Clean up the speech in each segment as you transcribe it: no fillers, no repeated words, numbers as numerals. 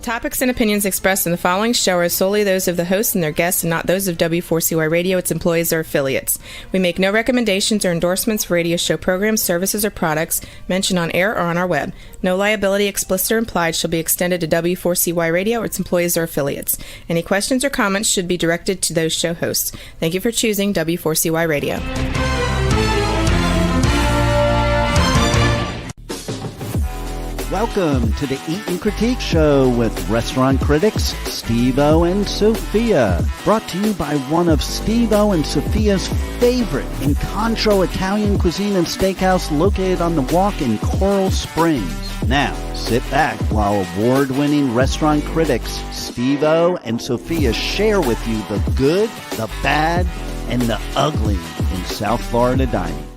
topics and opinions expressed in the following show are solely those of the hosts and their guests and not those of W4CY Radio, its employees, or affiliates. We make no recommendations or endorsements for radio show programs, services, or products mentioned on air or on our web. No liability, explicit or implied, shall be extended to W4CY Radio or its employees or affiliates. Any questions or comments should be directed to those show hosts. Thank you for choosing W4CY Radio. Welcome to the Eat and Critique Show with restaurant critics Steve-O and Sophia. Brought to you by one of Steve-O and Sophia's favorite Incontro Italian cuisine and steakhouse located on the Walk in Coral Springs. Now, sit back while award-winning restaurant critics Steve-O and Sophia share with you the good, the bad, and the ugly in South Florida dining.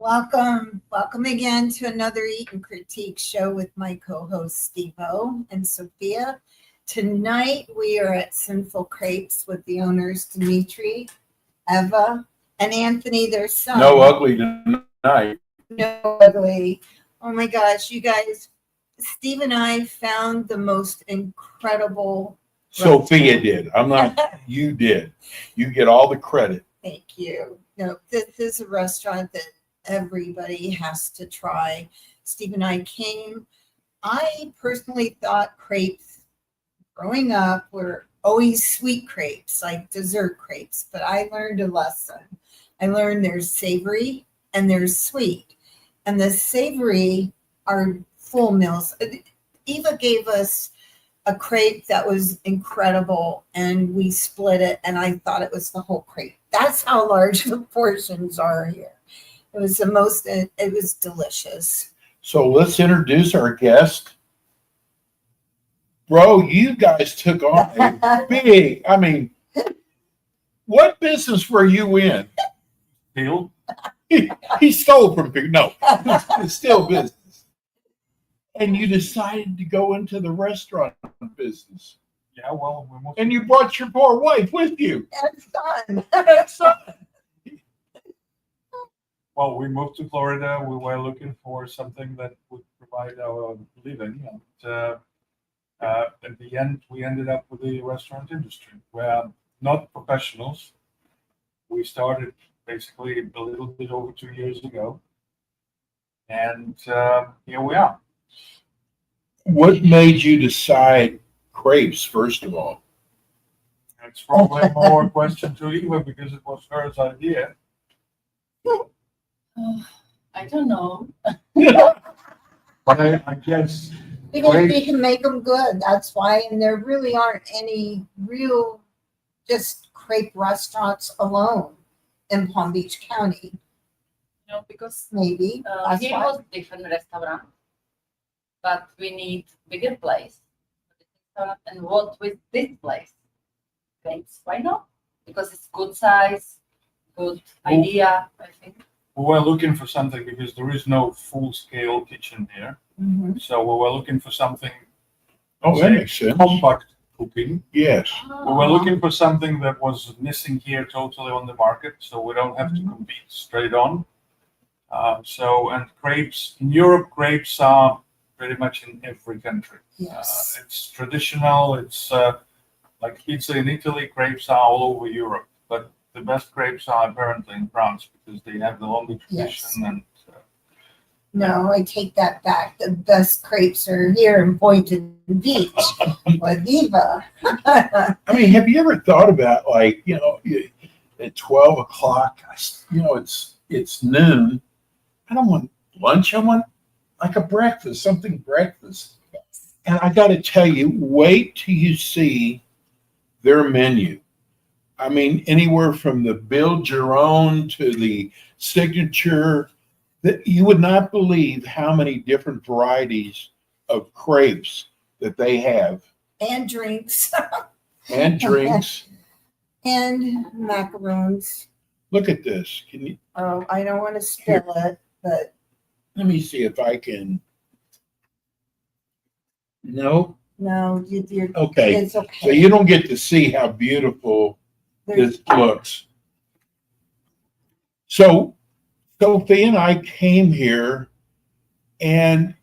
Welcome again to another Eat and Critique show with my co-hosts Steve-O and Sophia. Tonight we are at Sinful Crepes with the owners Dimitri, Eva, and Anthony, their son. No ugly tonight. No ugly. Oh my gosh, you guys, Steve and I found the most incredible Sophia did. I'm not, you did. You get all the credit. Thank you. No, this is a restaurant that everybody has to try. Steve and I came. I personally thought crepes growing up were always sweet crepes, like dessert crepes, but I learned a lesson. I learned there's savory and there's sweet. And the savory are full meals. Eva gave us a crepe that was incredible and we split it and I thought it was the whole crepe. That's how large the portions are here. It was it was delicious. So let's introduce our guest. Bro, you guys took on a big, what business were you in? Deal? He stole from people. No, it's still business. And you decided to go into the restaurant business. Yeah, well, and you brought your poor wife with you. That's son. Well, we moved to Florida. We were looking for something that would provide our living. And at the end, we ended up with the restaurant industry. We're not professionals. We started basically a little bit over 2 years ago. And here we are. What made you decide crepes, first of all? It's probably more a question to Eva because it was her idea. I don't know. But I guess Because we can make them good. That's why. And there really aren't any real just crepe restaurants alone in Palm Beach County. No, because Maybe. That's here why. was different restaurant, but we need bigger place. And what with this place? Thanks. Why not? Because it's good size, good idea, I think. we were looking for something because there is no full-scale kitchen here. Mm-hmm. So we were looking for something. Oh, that makes sense. Compact cooking. Yes. We were looking for something that was missing here totally on the market, so we don't have to compete straight on. And crepes in Europe, crepes are pretty much in every country. Yes. It's traditional. It's like pizza in Italy. Crepes are all over Europe, but the best crepes are apparently in France because they have the longer tradition. Yes. And No, I take that back. The best crepes are here in Boynton Beach with Eva. I mean, have you ever thought about, like, at 12 o'clock, it's noon. I don't want lunch. I want like a breakfast, something breakfast. Yes. And I got to tell you, wait till you see their menu. I mean, anywhere from the build your own to the signature, that you would not believe how many different varieties of crepes that they have. And drinks. And drinks. And macaroons. Look at this. Can you? Oh, I don't want to spill it, but Let me see if I can. No? no, you're Okay. it's okay. So you don't get to see how beautiful There's- this looks. So Sophie and I came here, and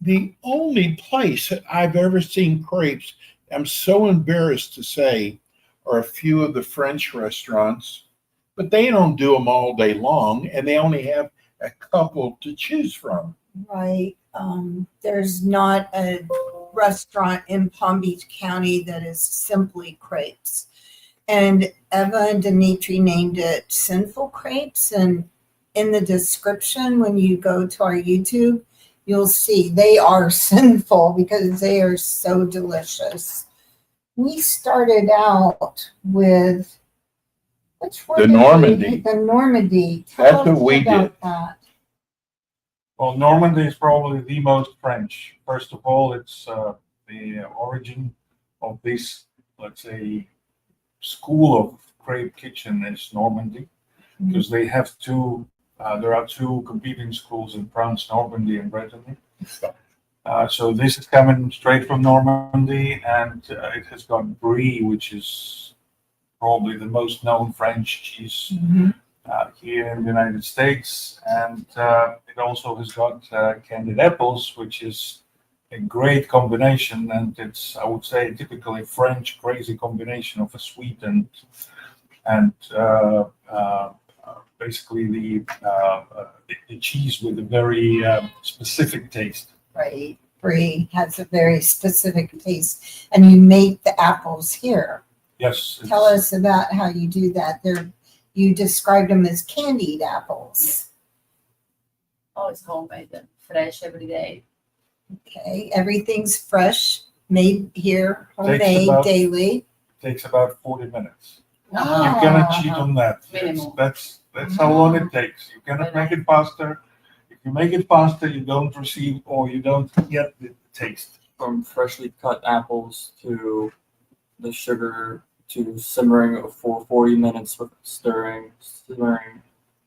The only place that I've ever seen crepes, I'm so embarrassed to say, are a few of the French restaurants, but they don't do them all day long, and they only have a couple to choose from. Right. There's not a restaurant in Palm Beach County that is simply crepes. And Eva and Dimitri named it Sinful Crepes. And in the description, when you go to our YouTube, you'll see they are sinful because they are so delicious. We started out with The Normandy. The Normandy. That's Tell what us we about did. that. Well, Normandy is probably the most French. First of all, it's the origin of this, let's say, school of crepe kitchen is Normandy, because they have two. There are two competing schools in France, Normandy and Brittany. So this is coming straight from Normandy, and it has got brie, which is probably the most known French cheese here in the United States, and it also has got candied apples, which is a great combination, and it's, I would say, typically French crazy combination of a sweet and basically the cheese with a very specific taste. Right. Brie has a very specific taste, and you make the apples here. Yes. Tell us about how you do that. You described them as candied apples. Oh, it's homemade and fresh every day. Okay, everything's fresh, made here, homemade about- daily. Takes about 40 minutes. You Ah. cannot cheat on that. Minimum. That's how long it takes. You cannot make it faster. If you make it faster, you don't receive or you don't get the taste. From freshly cut apples to the sugar to simmering for 40 minutes with stirring, simmering,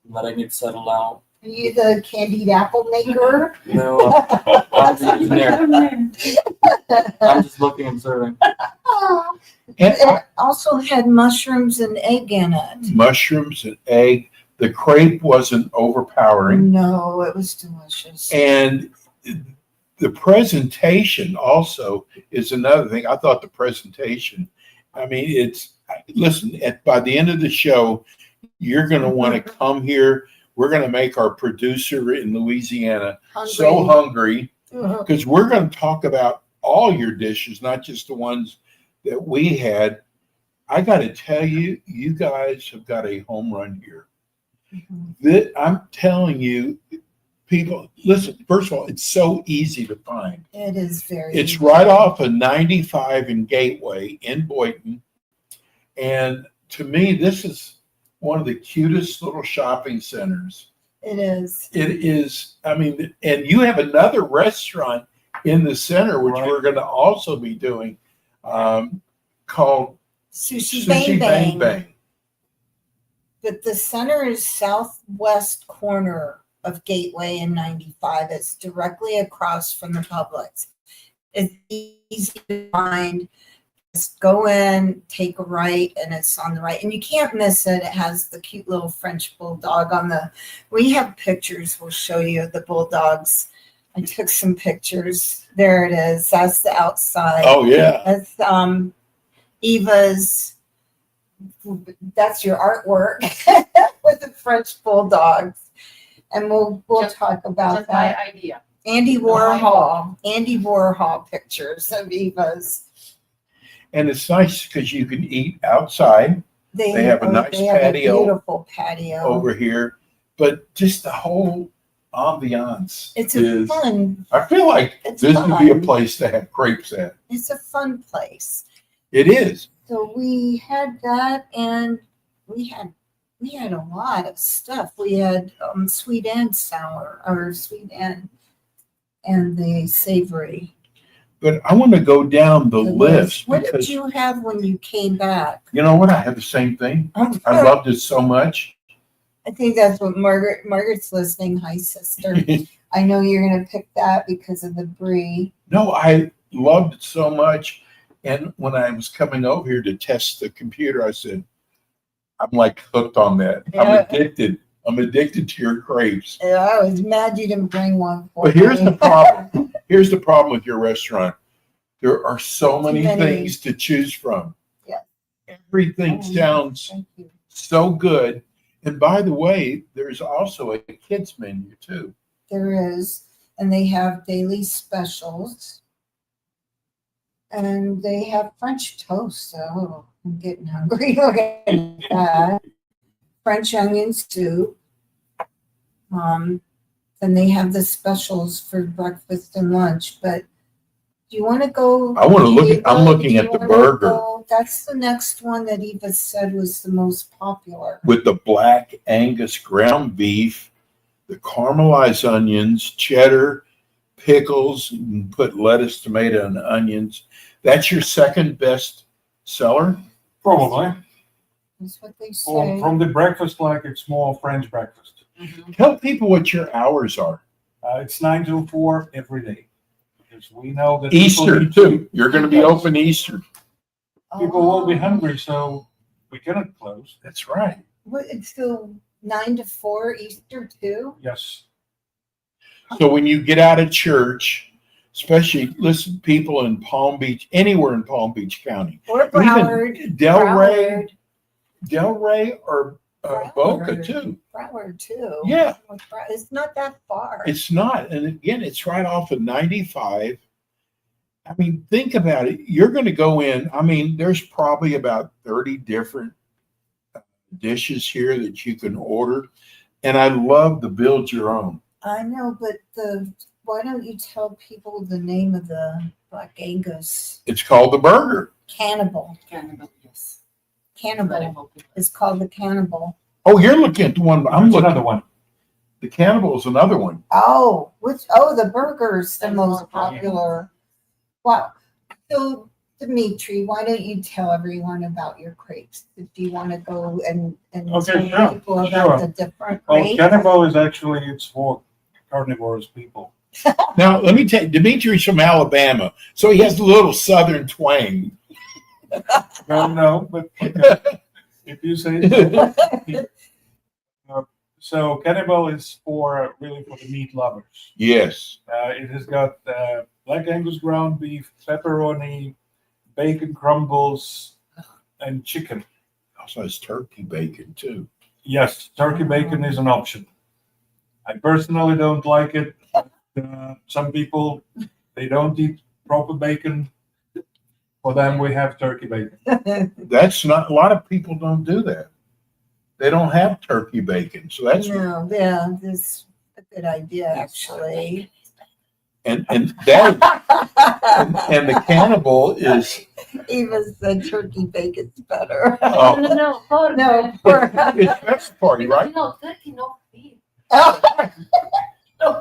letting it settle out. Are you the candied apple maker? No, I'm the engineer. I'm just looking and serving. Ah. And It also had mushrooms and egg in it. mushrooms and egg. The crepe wasn't overpowering. No, it was delicious. And the presentation also is another thing. I thought the presentation, I mean, listen, by the end of the show, you're going to want to come here. We're going to make our producer in Louisiana so hungry because we're going to talk about all your dishes, not just the ones that we had. I got to tell you, you guys have got a home run here. I'm telling you, people, listen, first of all, it's so easy to find. It is very It's easy. right off of 95 in Gateway in Boynton. And to me, this is one of the cutest little shopping centers. It is. It is, I mean, and you have another restaurant in the center, which Right. we're going to also be doing, called Sushi Sushi Bang Bang. Bang. But the center is southwest corner of Gateway and 95. It's directly across from the Publix. It's easy to find. Just go in, take a right, and it's on the right. And you can't miss it. It has the cute little French bulldog on the. We have pictures. We'll show you the bulldogs. I took some pictures. There it is. That's the outside. Oh, yeah. That's Eva's. That's your artwork with the French bulldogs, and we'll Just- talk about That's my that. idea. Andy Warhol pictures of Eva's. And it's nice because you can eat outside They have a nice they have patio a beautiful patio. over here, but just the whole ambiance It's a is. fun. I feel like It's this would be a fun. place to have crepes at. It's a fun place. It is. So we had that, and we had a lot of stuff. We had sweet and sour, or sweet and the savory. But I want to go down the list What did because you have when you came back? you know what? I had the same thing. I loved it so much. I think that's what Margaret's listening. Hi, sister. I know you're gonna pick that because of the brie. No, I loved it so much. And when I was coming over here to test the computer, I said, I'm like hooked on that. Yeah. I'm addicted. I'm addicted to your crepes. And I was mad you didn't bring one for But here's me. the problem. Here's the problem with your restaurant. There are so many many. things to choose from. Yeah. Everything sounds Thank you. so good. And by the way, there's also a kids menu too. There is, and they have daily specials. And they have French toast. Oh, I'm getting hungry. Look at that. French onion soup. And they have the specials for breakfast and lunch. But do you want to go? I want to look at, Eva, I'm looking do you at the wanna burger go? That's the next one that Eva said was the most popular. with the black Angus ground beef, the caramelized onions, cheddar, pickles, and put lettuce, tomato, and onions. That's your second best seller? Probably. That's what they say. From the breakfast, like it's more French breakfast. Tell people what your hours are. It's 9 to 4 every day. Because we know that Easter too. You're going to be open Easter. people will be hungry, so we cannot close. That's right. What, it's still 9 to 4 Easter too? Yes. So when you get out of church, especially listen, people in Palm Beach, anywhere in Palm Beach County, Or Broward. even Delray or Boca Broward. too. Broward too. Yeah, It's not that far. it's not. And again, it's right off of 95. I mean, think about it. You're going to go in. I mean, there's probably about 30 different dishes here that you can order. And I love the build your own. I know, but why don't you tell people the name of the Black Angus? It's called the burger. Cannibal. Cannibal, yes. Cannibal. It's called the Cannibal. Oh, you're looking at the one. I'm There's looking. another one. The Cannibal is another one. Oh, the burger's the That's most more popular. popular. Wow. So, Dimitri, why don't you tell everyone about your crepes? Do you want to go and Okay, tell sure, people about sure. the different Well, crepes? cannibal is actually, it's for carnivorous people. Now, let me tell you, Dimitri's from Alabama, so he has a little southern twang. No, but if you say so. So cannibal is really for the meat lovers. Yes. It has got black Angus ground beef, pepperoni, bacon crumbles, and chicken. Also has turkey bacon, too. Yes, turkey bacon is an option. I personally don't like it. Some people, they don't eat proper bacon. For them, we have turkey bacon. That's not, a lot of people don't do that. They don't have turkey bacon. So that's, No, yeah, that's a good idea, actually. and that, and the Cannibal is, Eva said turkey bacon's better. Oh. No, pork. No, pork. it's best party, right? No, turkey, no beef. Oh,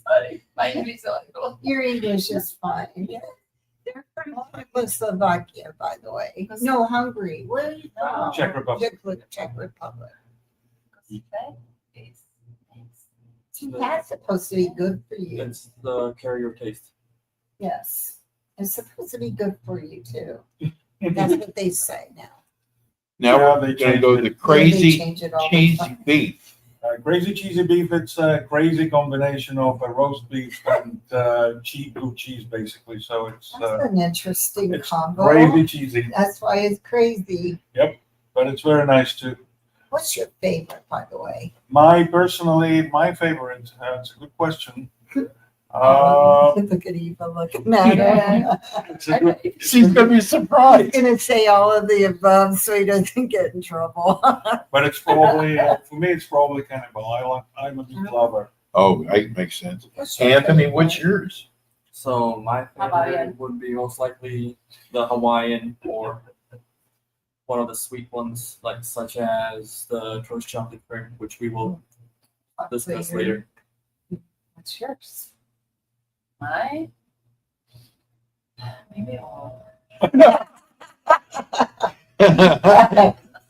Sorry, my English is horrible. your English is fine. They're from Czechoslovakia, by the way. No, Hungary. Where are you from? Czech Republic. Czech Republic. It's See, that's supposed to be good for you. It's the carrier taste. Yes. It's supposed to be good for you too. That's what they say now. Now Yeah, we're they going to go changed the it. They crazy change it all the cheesy time. beef. Crazy cheesy beef, it's a crazy combination of a roast beef and blue cheese, basically. So it's That's an interesting it's combo. crazy cheesy, That's why it's crazy. but it's very nice too. What's your favorite, by the way? My favorite, it's a good question. Look at Eva looking at it. It's a good, She's going to be I'm surprised. gonna say all of the above so he doesn't get in trouble. but it's probably, for me, it's probably cannibal. I'm a meat lover. Oh, that makes sense. What's your Anthony, favorite? what's yours? So my favorite Hawaiian. would be most likely the Hawaiian or one of the sweet ones, like such as the toast chocolate cream, which we will discuss later. What's yours? my maybe all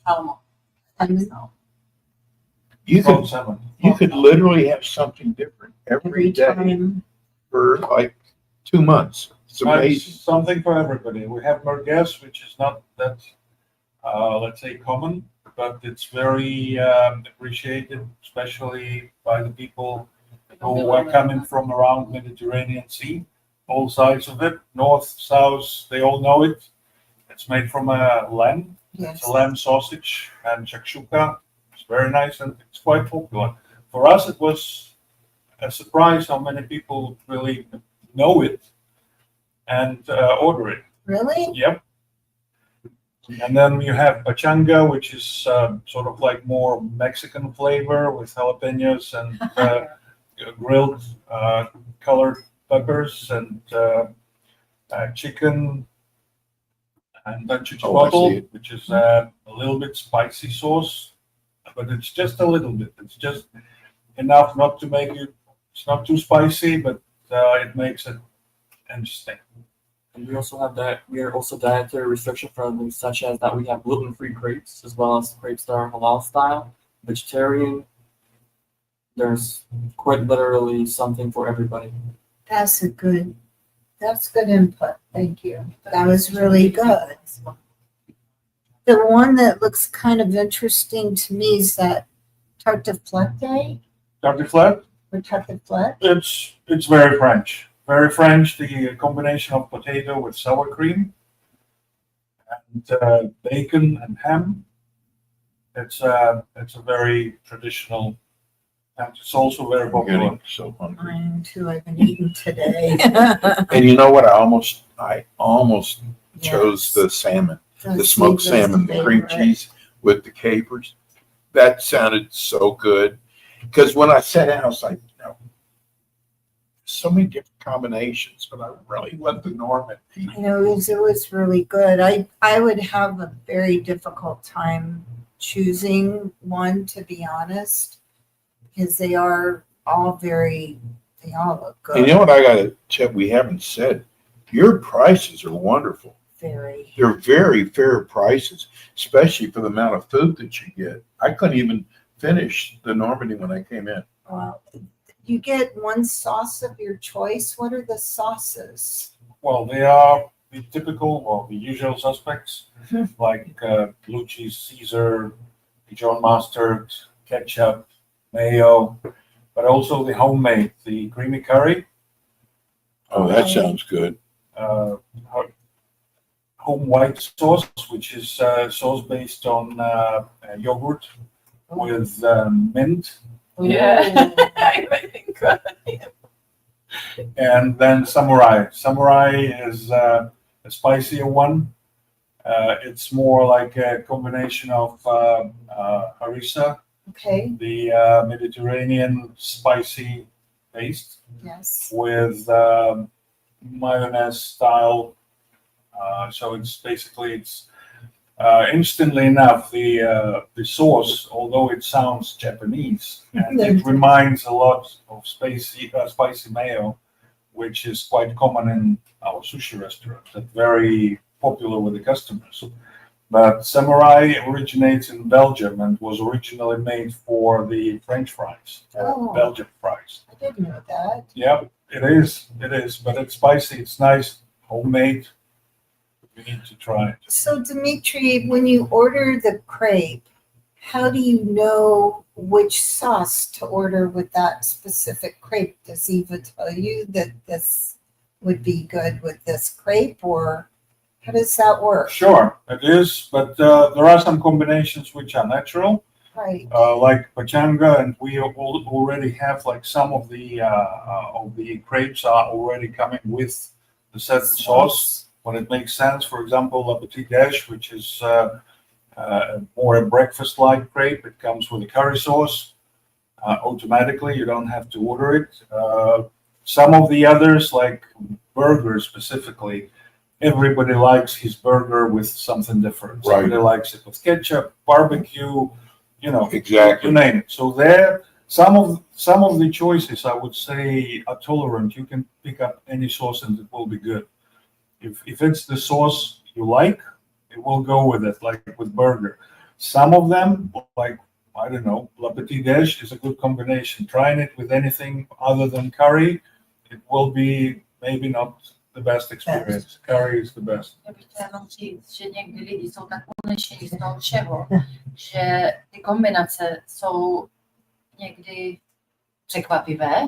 salmon. So, You From could, salmon. you could literally have something different every day time. for like 2 months. It's It's amazing. something for everybody. We have merguez, which is not that, let's say, common, but it's very appreciated, especially by the people who are coming from around Mediterranean Sea, all sides of it, north, south, they all know it. It's made from a lamb. Yes. It's a lamb sausage and shakshuka. It's very nice and it's quite popular. For us, it was a surprise how many people really know it and order it. Really? Yep. And then you have pachanga, which is sort of like more Mexican flavor with jalapenos and grilled colored peppers and chicken and then Oh, I see chichipotle, it. which is a little bit spicy sauce, but it's just a little bit. It's just enough not to make it. It's not too spicy, but it makes it interesting. And we also have that. We are also dietary restriction friendly, such as that we have gluten-free crepes as well as crepes that are halal style, vegetarian. There's quite literally something for everybody. That's good input. Thank you. That was really good. The one that looks kind of interesting to me is that tartiflette Tartiflette. or tartiflette. It's very French. Very French. The combination of potato with sour cream and bacon and ham. It's a very traditional. And it's also very I'm popular. getting so hungry. Mine too. I've been eating today. And you know what? I almost chose the salmon, the smoked salmon, the cream cheese with the capers. That sounded so good. Because when I sat down, I was like, so many different combinations, but I really went the Normandy. I know it was really good. I would have a very difficult time choosing one, to be honest, because they all look good. And you know what I got to check? We haven't said. Your prices are wonderful. Very. They're very fair prices, especially for the amount of food that you get. I couldn't even finish the Normandy when I came in. Well, you get one sauce of your choice. What are the sauces? Well, they are the typical, well, the usual suspects, like blue cheese, Caesar, Dijon mustard, ketchup, mayo, but also the homemade, the creamy curry. Oh, that sounds good. Home white sauce, which is sauce based on yogurt with mint. Yeah. And then samurai. Samurai is a spicier one. It's more like a combination of harissa, Okay. the Mediterranean spicy paste, Yes. with mayonnaise style. So it's basically instantly enough the sauce, although it sounds Japanese, and it reminds a lot of spicy mayo, which is quite common in our sushi restaurants. That's very popular with the customers. But Samurai originates in Belgium and was originally made for the French fries, Oh. Belgian fries. I didn't know that. Yeah, it is, but it's spicy, it's nice, homemade. You need to try it. So, Dimitri, when you order the crepe, how do you know which sauce to order with that specific crepe? Does Eva tell you that this would be good with this crepe, or how does that work? Sure, it is, but there are some combinations which are natural, Right. like pachanga, and we already have like some of the crepes are already coming with the certain sauce. When it makes sense, for example, la petite déj, which is more a breakfast-like crepe, it comes with a curry sauce automatically. You don't have to order it. Some of the others, like burgers specifically, everybody likes his burger with something different. Right. Somebody likes it with ketchup, barbecue, Exactly. you name it. So there, some of the choices I would say are tolerant. You can pick up any sauce and it will be good. If it's the sauce you like, it will go with it, like with burger. Some of them, like, I don't know, la petite déj is a good combination. Trying it with anything other than curry, it will be maybe not the best experience. Curry is the best. Já bych chtěla jenom říct, že někdy lidi jsou tak unešení z toho všeho, že ty kombinace jsou někdy překvapivé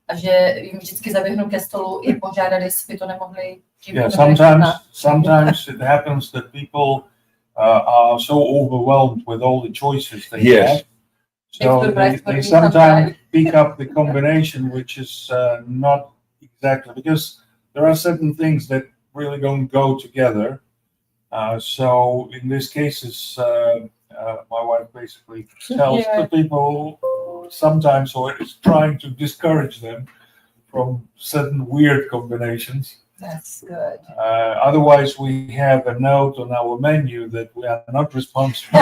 a že jim vždycky zaběhnu ke stolu i požádat, jestli by to nemohli. Yeah, sometimes it happens that people are so overwhelmed with all the choices they have. So they sometimes pick up the combination, which is not exactly, because there are certain things that really don't go together. So in these cases, my wife basically tells the people sometimes, or is trying to discourage them from certain weird combinations. That's good. Otherwise, we have a note on our menu that we are not responsible.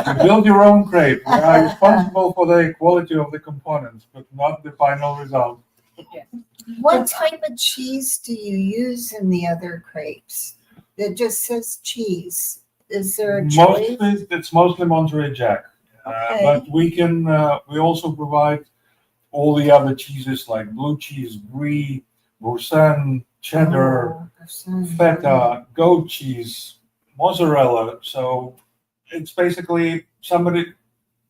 You build your own crepe. We are responsible for the quality of the components, but not the final result. What type of cheese do you use in the other crepes? It just says cheese. Is there a choice? It's mostly Monterey Jack. Okay. But we can. We also provide all the other cheeses like blue cheese, brie, Boursin, cheddar, feta, goat cheese, mozzarella. So it's basically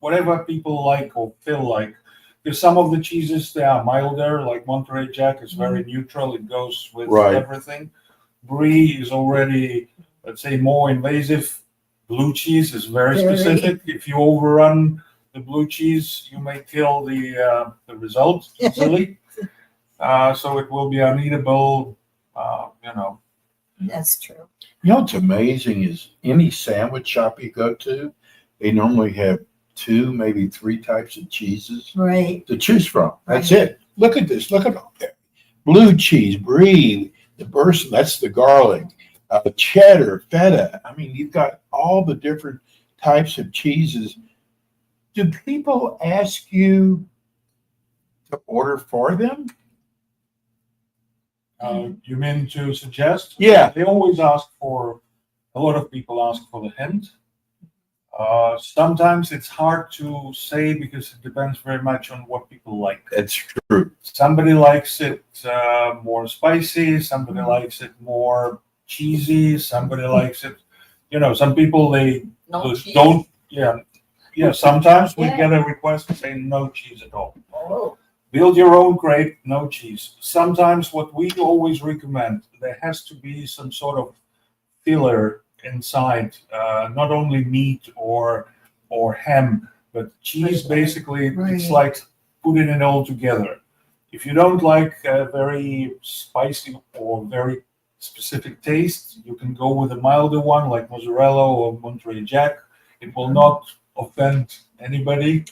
whatever people like or feel like. Because some of the cheeses, they are milder, like Monterey Jack is very neutral. It goes with everything. Brie is already, let's say, more invasive. Blue cheese is very specific. If you overrun the blue cheese, you may kill the result easily. So it will be uneatable, That's true. You know what's amazing is any sandwich shop you go to, they normally have 2, maybe 3 types of cheeses to choose from. That's it. Look at this. Look at all that. Blue cheese, brie, the Boursin, that's the garlic, cheddar, feta. I mean, you've got all the different types of cheeses. Do people ask you to order for them? You mean to suggest? Yeah. They always ask for, a lot of people ask for the hint. Sometimes it's hard to say because it depends very much on what people like. That's true. Somebody likes it more spicy. Somebody likes it more cheesy. Somebody likes it, some people, they don't. Yeah. Sometimes we get a request to say no cheese at all. Build your own crepe, no cheese. Sometimes what we always recommend, there has to be some sort of filler inside, not only meat or ham, but cheese. Basically, it's like putting it all together. If you don't like a very spicy or very specific taste, you can go with a milder one like mozzarella or Monterey Jack. It will not offend anybody.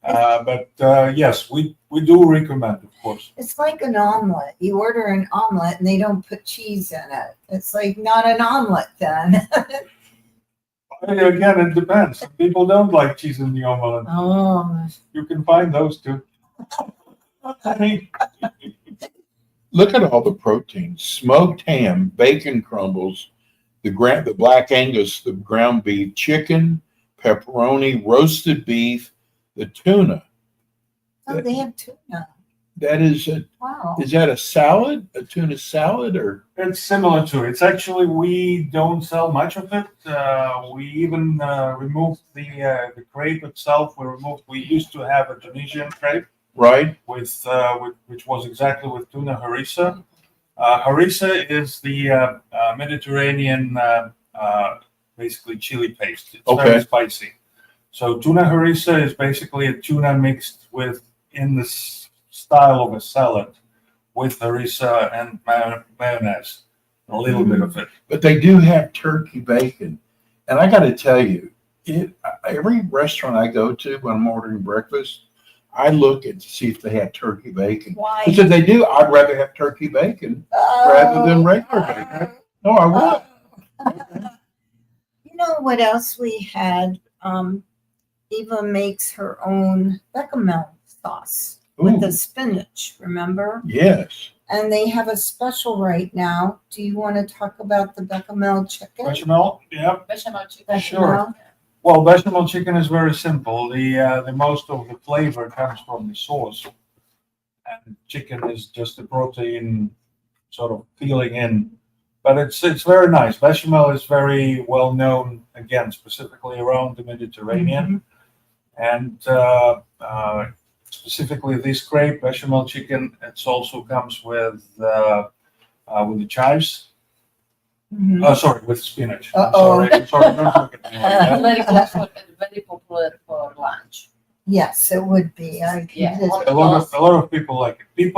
But yes, we do recommend, of course. It's like an omelet. You order an omelet and they don't put cheese in it. It's like not an omelet then. Again, it depends. Some people don't like cheese in the omelet. Oh. You can find those too. Look at all the proteins: smoked ham, bacon crumbles, the black Angus, the ground beef, chicken, pepperoni, roasted beef, the tuna. Oh, they have tuna. That is Wow. Is that a salad? A tuna salad, or? It's similar to it. It's actually, we don't sell much of it. We even removed the crepe itself. We used to have a Tunisian crepe, Right. with which was exactly with tuna harissa. Harissa is the Mediterranean basically chili paste. It's very spicy. So tuna harissa is basically a tuna mixed in the style of a salad with harissa and mayonnaise, a little bit of it. But they do have turkey bacon, and I got to tell you, every restaurant I go to when I'm ordering breakfast, I look to see if they have turkey bacon. Why? Because if they do, I'd rather have turkey bacon rather than regular bacon. No, I would. You know what else we had? Eva makes her own bechamel sauce with the spinach, remember? Yes. And they have a special right now. Do you want to talk about the bechamel chicken? Bechamel, yeah. Bechamel chicken. Sure. Well, bechamel chicken is very simple. The most of the flavor comes from the sauce, and chicken is just the protein sort of feeling in. But it's very nice. Bechamel is very well known, again, specifically around the Mediterranean, and specifically this crepe bechamel chicken. It also comes with the chives. Mhm. Oh, sorry, with spinach. I'm Uh-oh. sorry, don't look at me like that. Very popular for lunch. Yes, it would be. Yeah. A lot of people like it.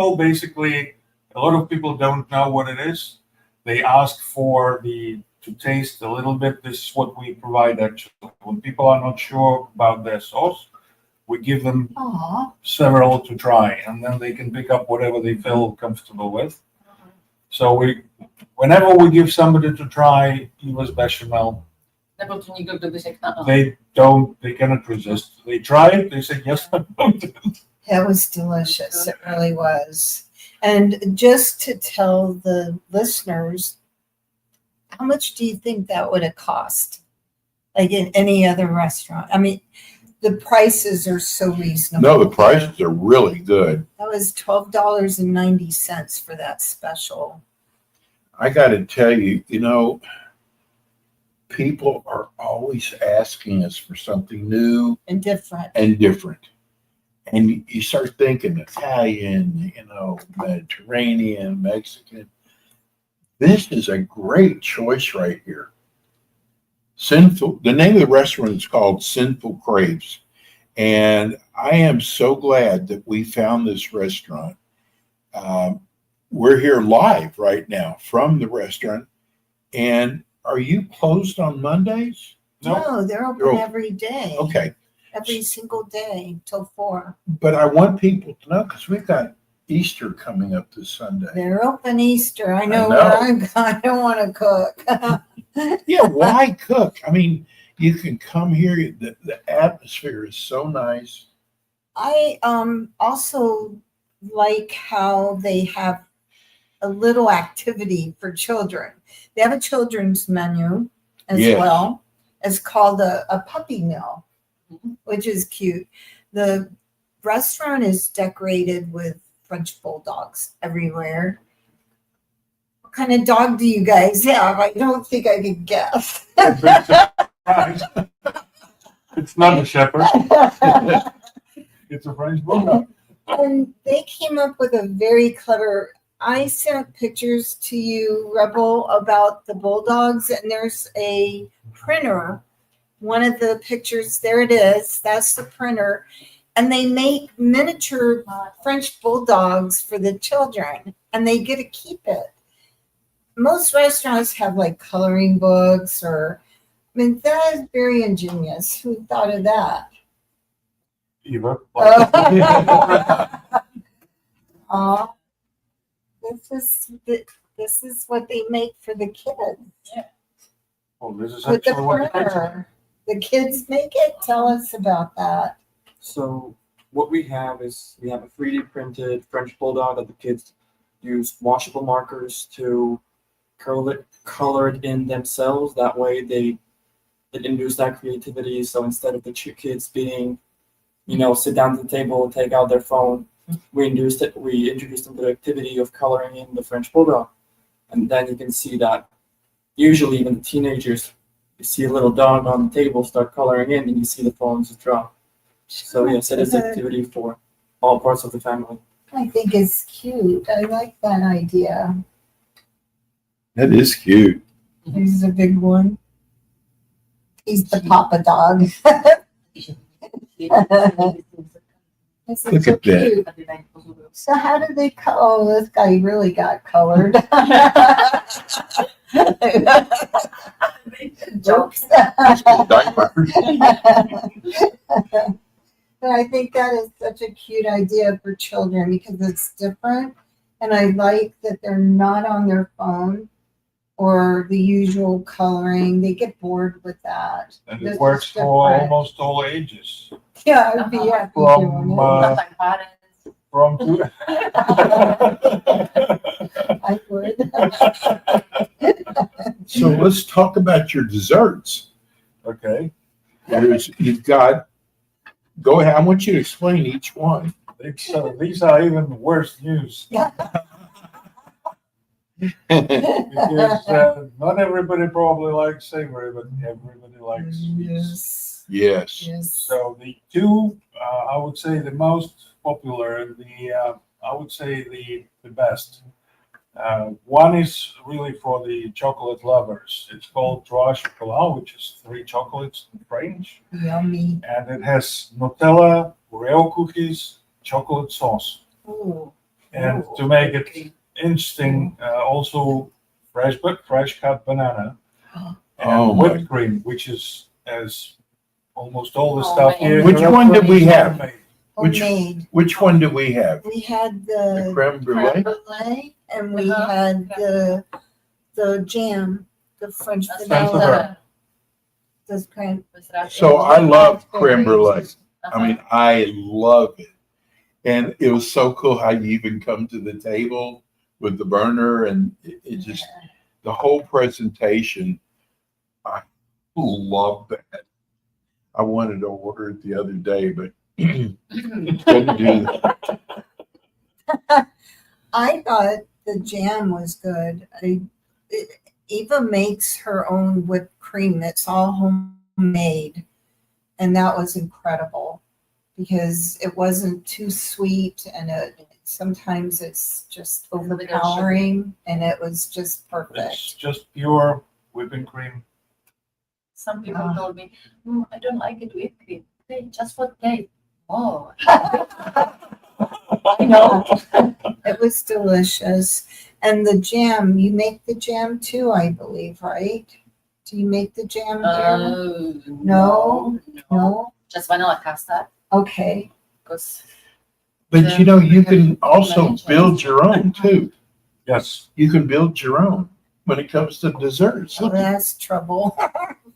A lot of people don't know what it is. They ask to taste a little bit. This is what we provide actually. When people are not sure about their sauce, we give them Aw. several to try, and then they can pick up whatever they feel comfortable with. So whenever we give somebody to try US bechamel, Nebo tu nikdo, kdo by řekl, no. they cannot resist. They try it, they say yes, I want it. That was delicious. It really was. And just to tell the listeners, how much do you think that would have cost? Like in any other restaurant? I mean, the prices are so reasonable. No, the prices are really good. That was $12.90 for that special. I got to tell you, people are always asking us for something new And different. and different. And you start thinking Italian, Mediterranean, Mexican. This is a great choice right here. The name of the restaurant is called Sinful Crepes. And I am so glad that we found this restaurant. We're here live right now from the restaurant. And are you closed on Mondays? No, they're open open. every day. Okay. Every single day till 4. But I want people to know because we've got Easter coming up this Sunday. They're open Easter. I know know. where I'm going. I don't want to cook. Yeah, why cook? I mean, you can come here. The atmosphere is so nice. I also like how they have a little activity for children. They have a children's menu as Yes. well. It's called a puppy meal, which is cute. The restaurant is decorated with French bulldogs everywhere. What kind of dog do you guys have? I don't think I could guess. It's not a shepherd. It's a French bulldog. And they came up with a very clever. I sent pictures to you, Rebel, about the bulldogs, and there's a printer. One of the pictures, there it is. That's the printer. And they make miniature French bulldogs for the children, and they get to keep it. Most restaurants have like coloring books that is very ingenious. Who thought of that? Eva. Oh, this is what they make for the kids. Oh, this is With the actually what printer. The kids make it? Tell us about that. So what we have is we have a 3D printed French bulldog that the kids use washable markers to color it in themselves. That way it induce that creativity. So instead of the kids being, sit down at the table and take out their phone, we introduced them to the activity of coloring in the French bulldog. And then you can see that usually even the teenagers, you see a little dog on the table start coloring in and you see the phones drop. So yes, it is activity for all parts of the family. I think it's cute. I like that idea. That is cute. He's a big one. He's the papa dog. This is Look so at that. cute. So how did they oh, this guy really got colored. Jokes. But I think that is such a cute idea for children because it's different. And I like that they're not on their phone or the usual coloring. They get bored with that. And This it is works for different. almost all ages. Yeah, I'd be happy From, doing it. Sometimes parents. From two. I would. So let's talk about your desserts. Okay. You've got, go ahead. I want you to explain each one. These are even worse news. Because not everybody probably likes savory, but everybody likes sweets. Yes. Yes. Yes. So the two, I would say the most popular. I would say the best. One is really for the chocolate lovers. It's called Trois Chocolat, which is 3 chocolates in French, Yummy. and it has Nutella, Oreo cookies, chocolate sauce, Ooh. and Ooh. to make it interesting, also fresh cut banana and Oh, my. whipped cream, which is as almost all the Oh, stuff man. here. Which one did we have? Homemade. Homemade. Which one do we have? We had The the creme brulee? brulee, and we Uh-huh. had the jam, the French That's vanilla. This creme. So I love creme brulee. Uh-huh. I mean, I love it. And it was so cool how you even come to the table with the burner, and it just, the whole presentation, I love that. I wanted to order it the other day, but couldn't do that. I thought the jam was good. Eva makes her own whipped cream. It's all homemade, and that was incredible because it wasn't too sweet, and sometimes it's just overpowering, and it was just It's perfect. just pure whipping cream. Some people told me, I don't like it with cream. Okay, just for taste. Oh, I know. It was delicious. And the jam, you make the jam too, I believe, right? Do you make the jam there? No? No? Just vanilla custard. Okay. Because But you know, you can also build your own too. Yes. You can build your own when it comes to desserts. So that's trouble.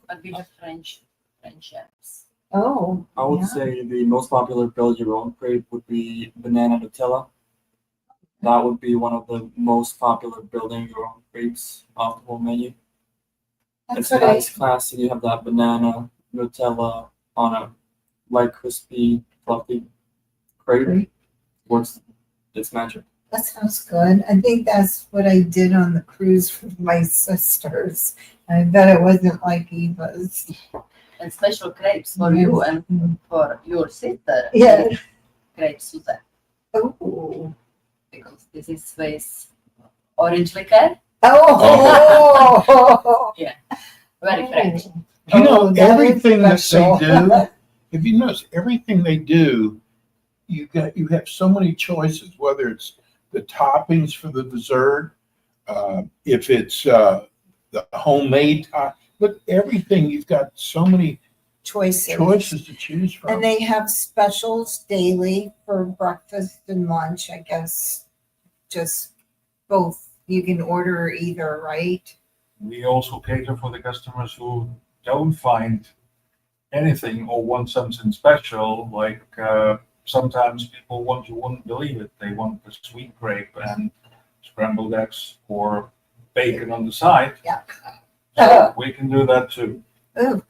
but we have French chefs. Oh. I would yeah. say the most popular build your own crepe would be banana Nutella. That would be one of the most popular building your own crepes off the whole menu. That's It's what I nice, classy. You have that banana Nutella on a light, crispy, fluffy crepe. Works its magic. That sounds good. I think that's what I did on the cruise with my sisters. I bet it wasn't like Eva's. And special crepes for you and for your sister. Yeah. Crepes Susan. Oh. Because this is with orange liquor. Oh. Very French. You know, Oh, that is everything that special. they do, if you notice, everything they do, you have so many choices, whether it's the toppings for the dessert, if it's the homemade top, but everything, you've got so many choices to choose from. And they have specials daily for breakfast and lunch, I guess. Just both. You can order either, right? We also cater for the customers who don't find anything or want something special. Like sometimes people want, you wouldn't believe it, they want a sweet grape and scrambled eggs or bacon on the side. Yeah. So we can do that too. Oh,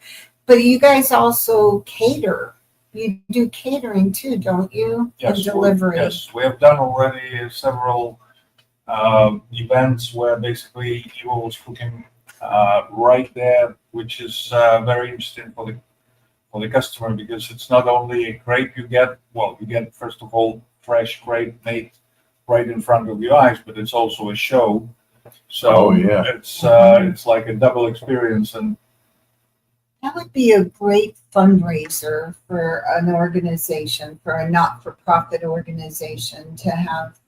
but you guys also cater. You do catering too, don't you? Yes, And delivery. Yes, we have done already several events where basically you was cooking right there, which is very interesting for the customer because it's not only a grape you get. Well, you get first of all fresh grape made right in front of your eyes, but it's also a show. So it's like a double experience, and That would be a great fundraiser for an organization, for a not-for-profit organization to have.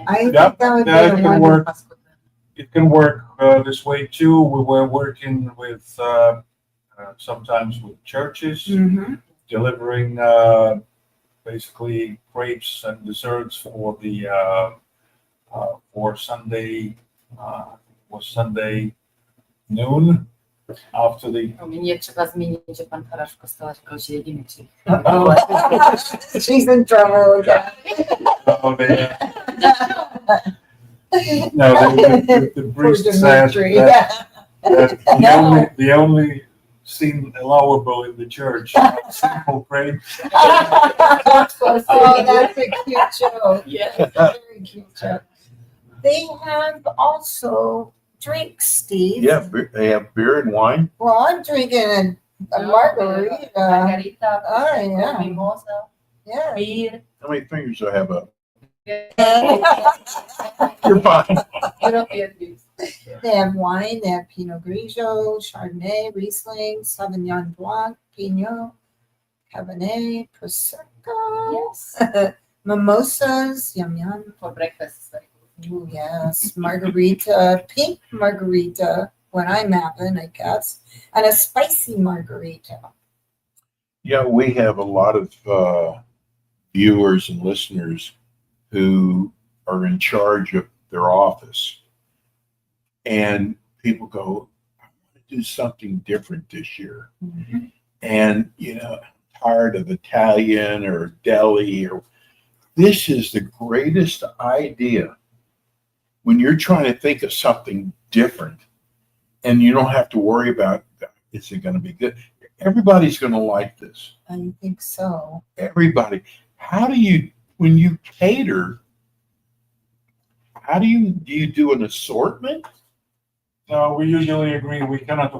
I think that would be yeah, it a can wonderful. work. It can work this way too. We were working with sometimes with churches, Mhm. delivering basically grapes and desserts for the for Sunday was Sunday noon after the. No, mi nie trzeba zmienić, że pan Faraż kostoła, tylko się jedyny, czyli She's in trouble again. Oh, the priest said Dimitri, that, the only scene allowable in the church is Sinful Crepes. Oh, that's a cute joke. Yeah. Very cute joke. They have also drinks, Steve. Yeah, they have beer and wine. Well, I'm drinking a margarita. Margarita, Oh, yeah. mimosa. Yeah. beer. How many fingers do I have up? European You're fine. beers. They have wine, they have Pinot Grigio, Chardonnay, Riesling, Sauvignon Blanc, Pinot, Cabernet, Prosecco, Yes, mimosas, yum yum. for breakfast. It's very good. Ooh, yes, margarita, pink margarita when I'm having, I guess, and a spicy margarita. Yeah, we have a lot of viewers and listeners who are in charge of their office. And people go, I want to do something different this year. Mhm. And, tired of Italian or deli or this is the greatest idea when you're trying to think of something different and you don't have to worry about, is it going to be good? Everybody's going to like this. I think so. Everybody. How do you, when you cater, do you do an assortment? No, we usually agree, we cannot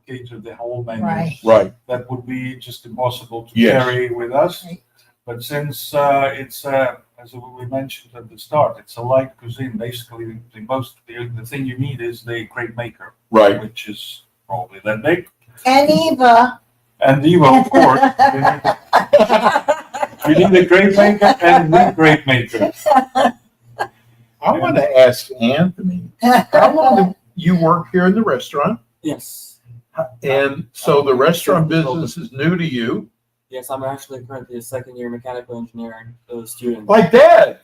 cater the whole menu. Right. Right. That would be just impossible to Yes. carry with us. Right. But since it's, as we mentioned at the start, it's a light cuisine, basically the thing you need is the crepe maker, Right. which is probably that big. And Eva. And Eva, of course, you need a crepe maker and the crepe maker. I want to ask Anthony, how long do you work here in the restaurant? Yes. And so the restaurant business is new to you. Yes, I'm actually currently a second-year mechanical engineering student. Like that.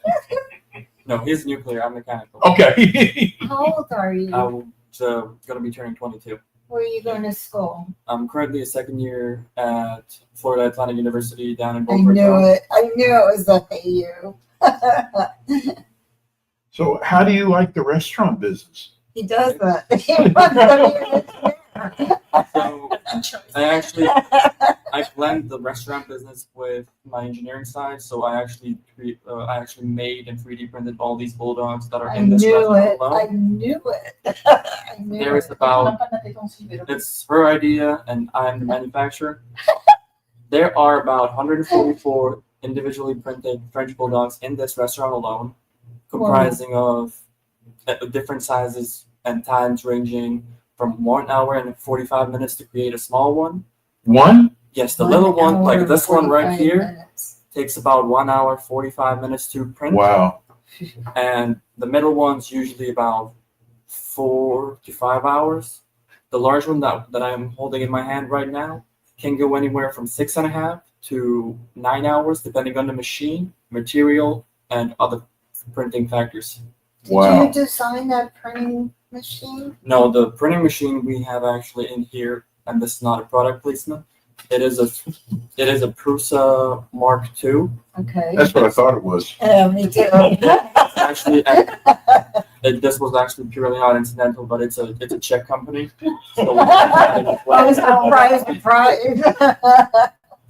No, he's nuclear. I'm mechanical. Okay. How old are you? I'm going to be turning 22. Where are you going to school? I'm currently a second year at Florida Atlantic University down in I Boca knew Raton. it. I knew it was a AU. So how do you like the restaurant business? He does that. He wants to be an engineer. So I blend the restaurant business with my engineering side. So I actually made and 3D printed all these bulldogs that are I in this knew restaurant it. I alone. knew it. I knew There is it. about It's her idea, and I'm the manufacturer. There are about 144 individually printed French bulldogs in this restaurant alone, comprising of different sizes and times ranging from 1 hour and 45 minutes to create a small one. One? Yes, the little one, hour like and this one right 45 here, minutes. takes about 1 hour 45 minutes to print. Wow. And the middle one's usually about 4 to 5 hours. The large one that I'm holding in my hand right now can go anywhere from 6.5 to 9 hours, depending on the machine, material, and other printing factors. Did Wow. you design that printing machine? No, the printing machine we have actually in here, and this is not a product placement. It is a Prusa Mark II. Okay. That's what I thought it was. Me too. Actually, this was actually purely not incidental, but it's a Czech company. So Oh, surprise.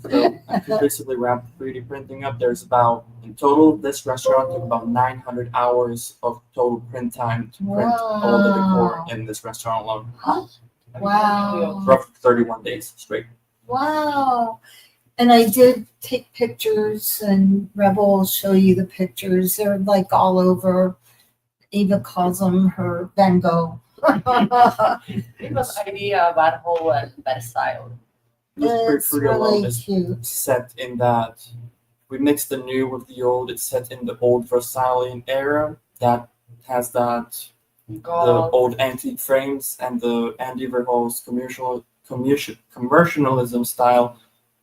So to basically wrap 3D printing up, there's about, in total, this restaurant took about 900 hours of total print time to print all the decor in this restaurant alone. Wow. Roughly 31 days straight. Wow. And I did take pictures, and Rebel will show you the pictures. They're like all over. Eva calls them her Van Gogh. It was idea Warhol and Versailles. It's pretty well. really It's cute. set in that we mixed the new with the old. It's set in the old Versailles era that has that the old antique frames and the Andy Warhol's commercialism style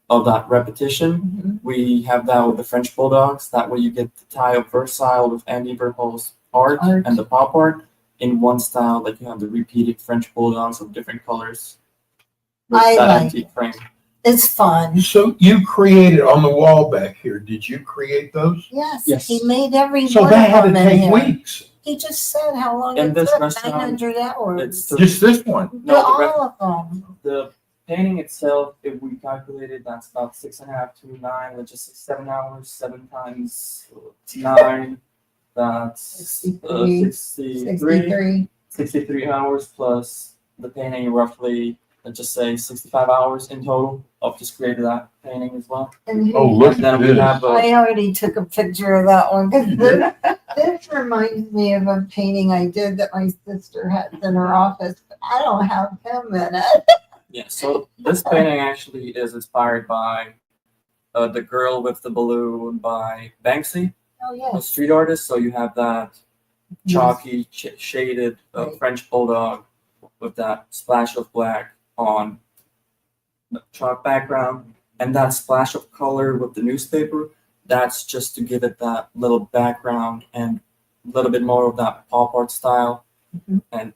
of that repetition. Mhm. We have that with the French Bulldogs. That way you get the tie of Versailles with Andy Warhol's art and the pop art in one style, that you have the repeated French Bulldogs of different colors with I that like antique frame. It's fun. So you created on the wall back here. Did you create those? Yes, Yes. he made every So one that of had to them in take here. weeks. He just said how long In it this took, restaurant, 900 hours. It's Just this one. No, all of them. the painting itself, if we calculated, that's about 6.5 to 9, which is 7 hours, 7 times 9, that's 63. 63 63. 63 hours plus the painting roughly let's just say 65 hours in total of just creating that painting as well. And Oh, look And at then we this. have I already took a picture of that one because this reminds me of a painting I did that my sister has in her office. But I don't have him in it. yeah. So this painting actually is inspired by The Girl with the Balloon by Banksy, Oh a yes. street artist. So you have that chalky, shaded Right. French bulldog with that splash of black on the chalk background, and that splash of color with the newspaper. That's just to give it that little background and a little bit more of that pop art style. Mhm. And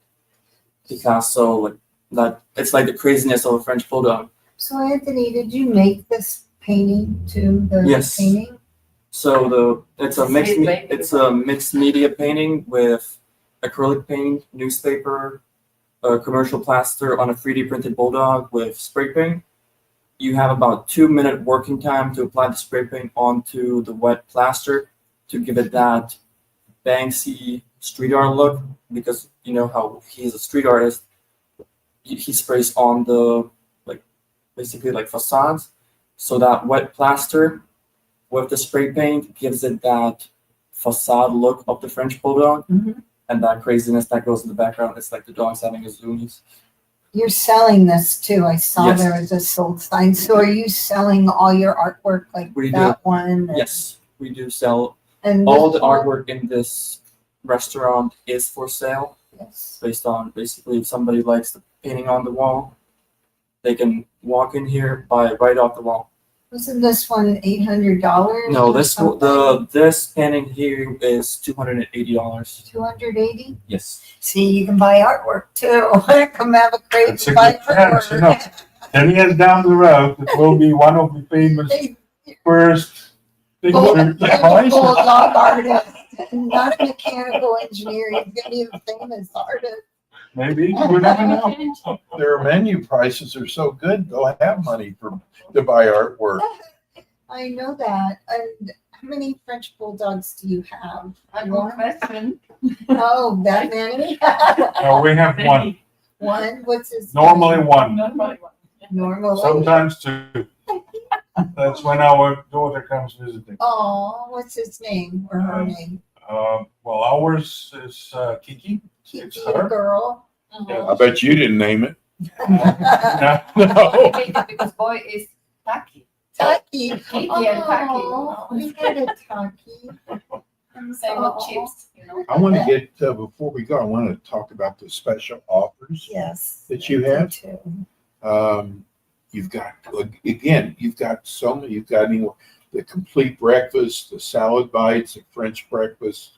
Picasso, like that, it's like the craziness of a French bulldog. So Anthony, did you make this painting too? The Yes. painting? So it's a mixed Sweet baby. it's a mixed media painting with acrylic paint, newspaper, commercial plaster on a 3D printed bulldog with spray paint. You have about 2 minute working time to apply the spray paint onto the wet plaster to give it that Banksy street art look, because you know how he's a street artist. He sprays on the basically like facades, so that wet plaster with the spray paint gives it that facade look of the French bulldog, Mhm. and that craziness that goes in the background. It's like the dog's having a zoomies. You're selling this too. I saw Yes. there was a sold sign. So are you selling all your artwork like We do. that one? Yes, we do sell And all this the one? artwork in this restaurant is for sale, Yes. based on basically if somebody likes the painting on the wall, they can walk in here, buy it right off the wall. Wasn't this one $800? No, this painting here is $280. 280. Yes. See, you can buy artwork too. Come have a crate That's a and buy good chance, you know. artwork. 10 years down the road, it will be one of the famous first picture devices. Bulldog artist, not a mechanical engineer. He's gonna be a famous artist. Maybe, you never know. Their menu prices are so good, they'll have money to buy artwork. I know that. And how many French bulldogs do you have? A good question. Oh, that many? No, we have one, One. What's his normally name? one, Normally. sometimes two. That's when our daughter comes visiting. Oh, what's his name or her name? Well, ours is Kiki. Kiki, It's a her. girl. I bet you didn't name it. No. Because boy is Taki. Taki. Kiki and Taki. Oh, we had a Taki. Same with chips, you know. I want to get, before we go, I want to talk about the special offers Yes. that you I do have. too. You've got, again, you've got so many, you've got the complete breakfast, the salad bites, the French breakfast.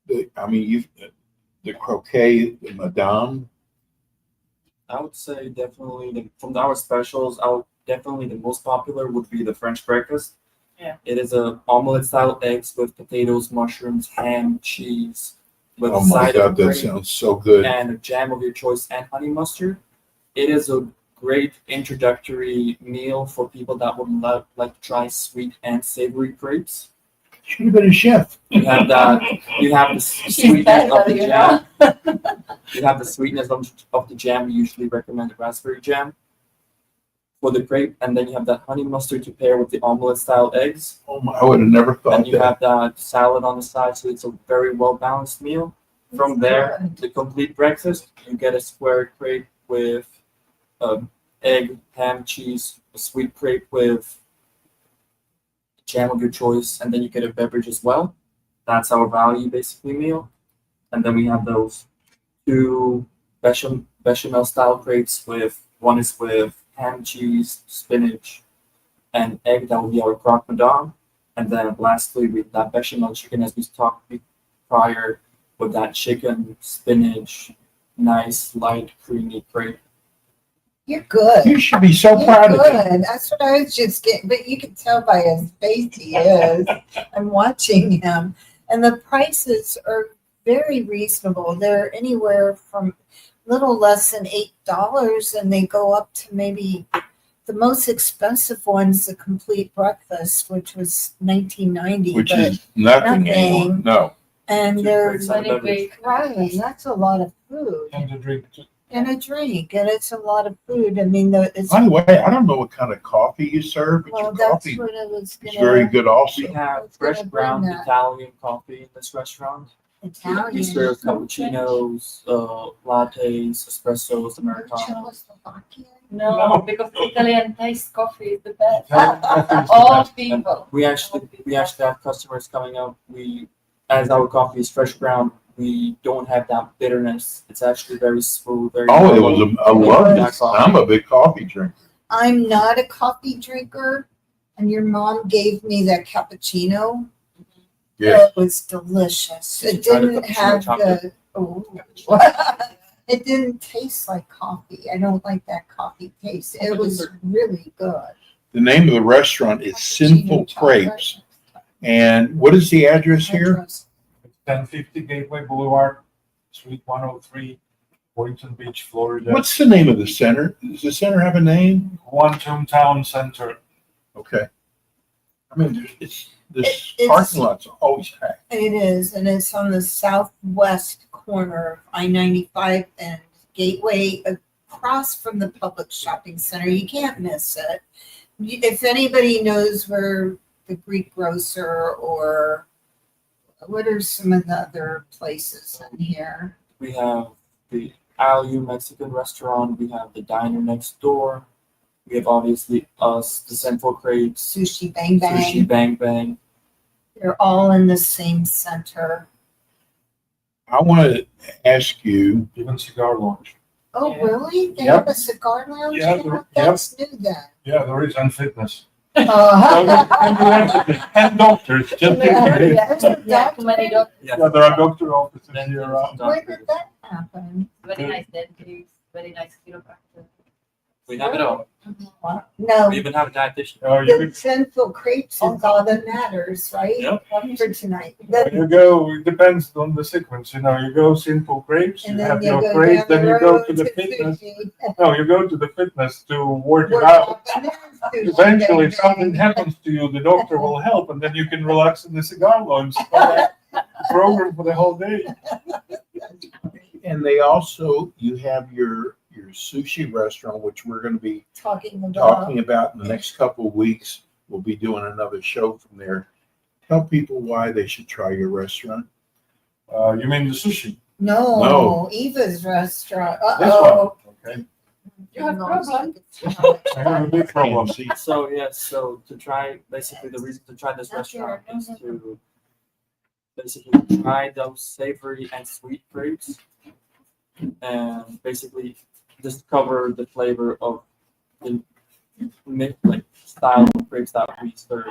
The croquet, the Madame. I would say definitely from our specials, definitely the most popular would be the French breakfast. Yeah. It is a omelet style eggs with potatoes, mushrooms, ham, cheese, with Oh a my side God, of that bread sounds so good. and a jam of your choice and honey mustard. It is a great introductory meal for people that would like to try sweet and savory crepes. Should have been a chef. You have the sweetness of the jam. You have the sweetness of the jam. We usually recommend the raspberry jam for the crepe, and then you have that honey mustard to pair with the omelet style eggs. Oh my, I would have never thought And you that. have that salad on the side, so it's a very well balanced meal. From there, the complete breakfast, you get a square crepe with egg, ham, cheese, a sweet crepe with jam of your choice, and then you get a beverage as well. That's our value basically meal. And then we have those two bechamel style crepes one is with ham, cheese, spinach, and egg. That will be our croque madame. And then lastly, with that bechamel chicken, as we talked prior, with that chicken, spinach, nice, light, creamy crepe. You're good. You should be so You're proud of you. good. That's what I was just getting, but you can tell by his face he is. I'm watching him. And the prices are very reasonable. They're anywhere from little less than $8, and they go up to maybe the most expensive one's the complete breakfast, which was $19.90. Which but is nothing nothing. anymore. No. and Two they're crepes and a beverage. right. That's a lot of food. And to drink and a drink, and it's a lot of food. I mean, it's By the way, I don't know what kind of coffee you serve, but well, your that's coffee what I was is gonna. very good We also. have It's fresh gonna ground bring that. Italian coffee in this restaurant. We Italian. serve cappuccinos, lattes, espressos, americanos. No, because Italian taste coffee is the best. Italian coffee is the All best. people. We actually have customers coming up. As our coffee is fresh ground, we don't have that bitterness. It's actually very smooth, very Oh, it mellow. was I love it. I'm a big coffee drinker. I'm not a coffee drinker, and your mom gave me that cappuccino. Yeah. It was delicious. Did you It try the didn't cappuccino have chocolate? it didn't taste like coffee. I don't like that coffee taste. It was really good. The name of the restaurant is Sinful Cappuccino chocolate. Crepes. And what is the address here? Address. 1050 Gateway Boulevard, Suite 103, Boynton Beach, Florida. What's the name of the center? Does the center have a name? One Toontown Center. Okay. I mean, this It's- parking lot's always packed. It is, and it's on the southwest corner of I-95 and Gateway, across from the public shopping center. You can't miss it. If anybody knows where the Greek grocer or what are some of the other places in here? We have the Alu Mexican restaurant. We have the diner next door. We have obviously us, the Sinful Crepes, Sushi Bang Bang. Sushi Bang Bang. They're all in the same center. I want to ask you, Even cigar lounge. Oh, Yeah. really? They Yep. have a cigar lounge? Yeah, now? yep. That's new then. Yeah, there is, and fitness. Oh. And doctors, just in case. Yeah, too many doctors. Yeah, there are doctor offices Then here there's around. Where did that happen? Very nice dentist, very nice chiropractor. We have it all. No, We even have a dietitian. Oh, you the Sinful Crepes is all that matters, right? Yep. For tonight. You go, it depends on the sequence, you go Sinful Crepes, you And then have you your go crepes, down then the you go road to the to fitness. sushi. No, you go to the fitness to work it Work out. out, and then sushi Eventually, bang if something bang. happens to you, the doctor will help, and then you can relax in the cigar lounge. Program for the whole day. and they also, you have your sushi restaurant, which we're going to be Talking about. talking about in the next couple of weeks. We'll be doing another show from there. Tell people why they should try your restaurant. You mean the sushi? No, No. Eva's restaurant. This Uh-oh. one, okay. You have problem. I have a big problem. So yes, so to try, basically the reason to try this Not restaurant here, is no, to basically try those savory and sweet crepes, and basically discover the flavor of the like style of crepes that we serve.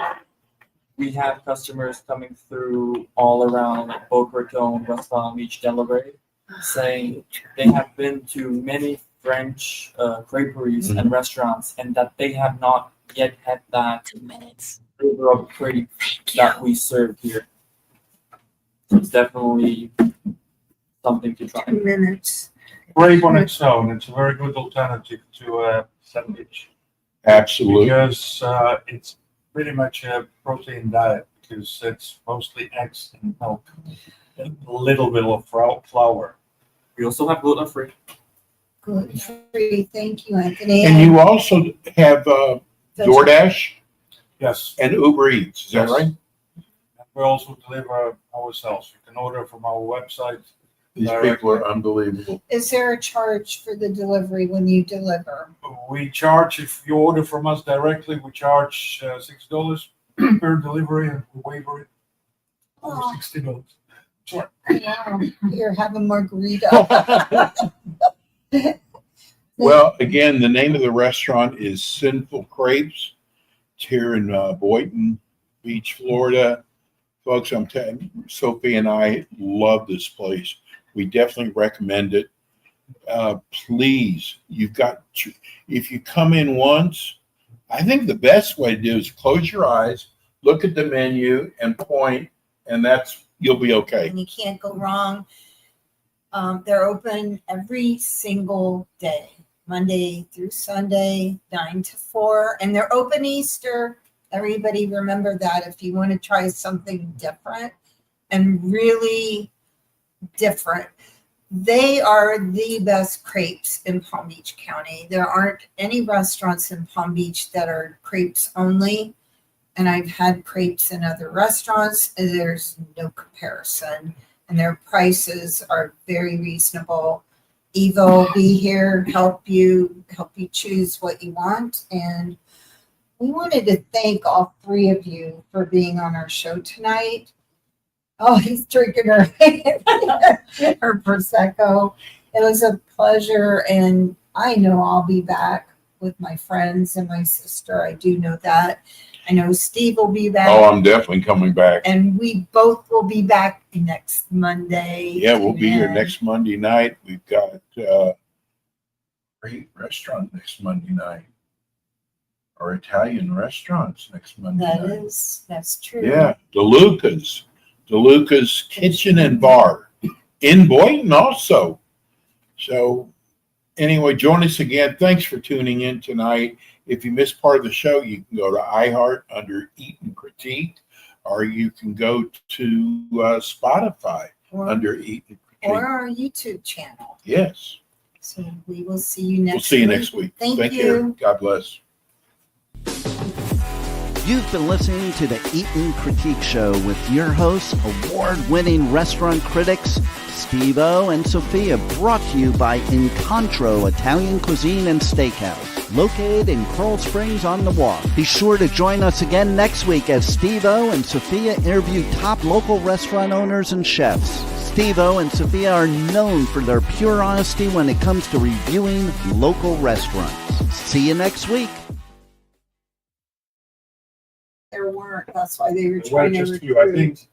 We have customers coming through all around like Boca Raton, West Palm Beach, Delaware, saying they have been to many French creperies and restaurants, and that they have not yet had that flavor of crepe that we serve here. So it's definitely something to try. 2 minutes. Grape on its own, it's a very good alternative to a sandwich. Absolutely. Because it's pretty much a protein diet, because it's mostly eggs and milk, and a little bit of flour. We also have gluten free. Good free. Thank you, Anthony. And you also have DoorDash Yes, and Uber Eats, is that Yes. right? and we also deliver ourselves. You can order from our website. These Directly. people are unbelievable. Is there a charge for the delivery when you deliver? We charge, if you order from us directly, we charge $6 per delivery, and we waiver it for Oh. $60. Sure. Wow. Here, have a margarita. Well, again, the name of the restaurant is Sinful Crepes. It's here in Boynton Beach, Florida. Folks, I'm telling you, Sophie and I love this place. We definitely recommend it. Please, if you come in once, I think the best way to do is close your eyes, look at the menu, and point, and you'll be okay. And you can't go wrong. They're open every single day, Monday through Sunday, 9 to 4, and they're open Easter. Everybody remember that if you want to try something different and really different. They are the best crepes in Palm Beach County. There aren't any restaurants in Palm Beach that are crepes only. And I've had crepes in other restaurants, and there's no comparison. And their prices are very reasonable. Eva will be here, help you choose what you want. And we wanted to thank all three of you for being on our show tonight. Oh, he's drinking her Prosecco. It was a pleasure, and I know I'll be back with my friends and my sister. I do know that. I know Steve will be back. Oh, I'm definitely coming back. And we both will be back next Monday. Yeah, we'll be here next Monday night. We've got a great restaurant next Monday night. Or Italian restaurants next Monday night. That's true. Yeah, DeLuca's Kitchen and Bar in Boynton also. So anyway, join us again. Thanks for tuning in tonight. If you missed part of the show, you can go to iHeart under Eat and Critique, or you can go to Spotify under Eat and Critique. Or our YouTube channel. Yes. So we will see you next week. We'll see you next week. Thank Take you. care. God bless. You've been listening to the Eat and Critique Show with your hosts, award-winning restaurant critics Steve-O and Sophia, brought to you by Incontro Italian Cuisine and Steakhouse, located in Coral Springs on the Walk. Be sure to join us again next week as Steve-O and Sophia interview top local restaurant owners and chefs. Steve-O and Sophia are known for their pure honesty when it comes to reviewing local restaurants. See you next week. There weren't. That's why they were Well, trying to just few. I recruit. think